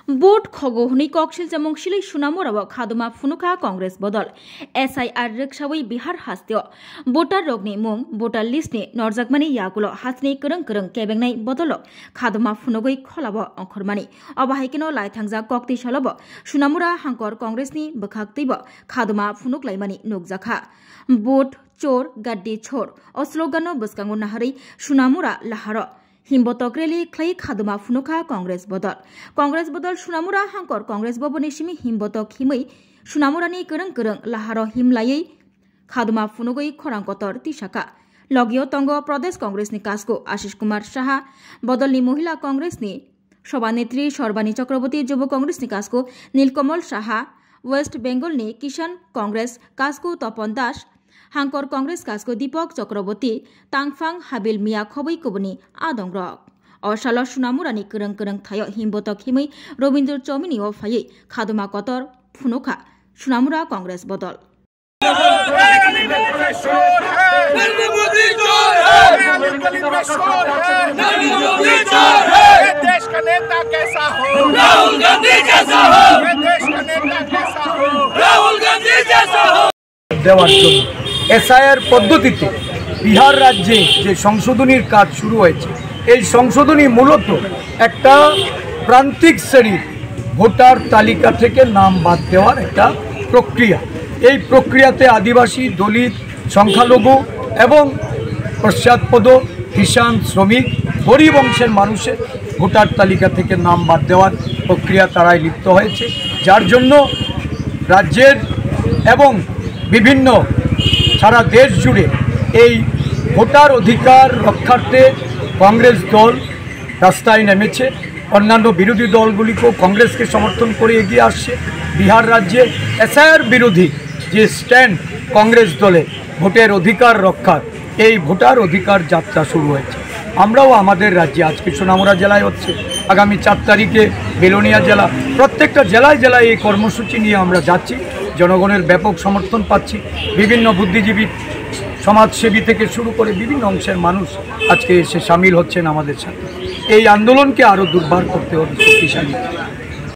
Boat खगोहनी कौशल जमंगशिलै सुनामुराव खादुमा फुनुका कांग्रेस बदल SIR रिक्सावै Bihar हास्त्य voter रगनि मुं voter लिस्टनि नरजाकमानि यागुलो हासनि करं केबेंनाय बदल खादुमा फुनुगै खलाब अंखरमानि अबाहायकिनो लाइथांजा कक्ति सालब सुनामुरा हांकर कांग्रेसनि बखाक्तैब खादुमा फुनुकलायमानि नुकजाखा बोट चोर गाड्डी छोर अस्लोगानो बसकांगो नाहारै सुनामुरा लाहार हिमबतक रेली क्लै खादुमा फुनुका कांग्रेस बदल सुनामुरा हांकर कांग्रेस भवननि सिमी हिमबतक हिमै सुनामुरानि करं लाहार हिमलायै खादुमा फुनुगै खरांकतर तिसाका लगियो तंग प्रदेश कांग्रेसनि कासको आशिष कुमार साहा बदलनि महिला कांग्रेसनि सभानेत्री सर्बानी चक्रवर्ती युव कांग्रेसनि कासको नीलकमल साहा वेस्ट बेंगलनि किसान कांग्रेस कासको तपन दास हांकर कांग्रेस कासको दीपक चक्रवर्ती तांगफां हाबिल मिया खबै कुबनि आदंग्रक अशाल सुनामुरानि करं थायो हिमबतक हिमै रवीन्द्र चौमिनी फायै खादुमा कतर फुनुका सुनामुरा कांग्रेस बदल देश का नेता कैसा हो राहुल गांधी जैसा हो देश का नेता कैसा हो राहुल गांधी जैसा हो দেওয়ার জন্য SIR পদ্ধতিতে বিহার রাজ্যে যে সংশোধনীর কাজ শুরু হয়েছে এই সংশোধনী মূলত একটা প্রান্তিক শ্রেণীর ভোটার তালিকা থেকে নাম বাদ দেওয়ার একটা প্রক্রিয়া। এই প্রক্রিয়াতে আদিবাসী, দলিত, সংখ্যালঘু এবং পশ্চাৎপদ, কিষাণ, শ্রমিক, গরিব অংশের মানুষের ভোটার তালিকা থেকে নাম বাদ দেওয়ার প্রক্রিয়া তারাই লিপ্ত হয়েছে, যার জন্য রাজ্যের এবং বিভিন্ন সারা দেশ জুড়ে এই ভোটার অধিকার রক্ষার্থে কংগ্রেস দল রাস্তায় নেমেছে। অন্যান্য বিরোধী দলগুলিকেও কংগ্রেসকে সমর্থন করে এগিয়ে আসছে। বিহার রাজ্যে SIR বিরোধী যে স্ট্যান্ড কংগ্রেস দলে ভোটের অধিকার রক্ষার, এই ভোটার অধিকার যাত্রা শুরু হয়েছে। আমরাও আমাদের রাজ্যে আজকে সোনামুরা জেলায় হচ্ছে, আগামী 4 তারিখে বেলোনিয়া জেলা, প্রত্যেকটা জেলায় জেলায় এই কর্মসূচি নিয়ে আমরা যাচ্ছি। জনগণের ব্যাপক সমর্থন পাচ্ছি। বিভিন্ন বুদ্ধিজীবী, সমাজসেবী থেকে শুরু করে বিভিন্ন অংশের মানুষ আজকে এসে সামিল হচ্ছেন আমাদের সাথে। এই আন্দোলনকে আরও দুর্বার করতে হবে, শক্তিশালী।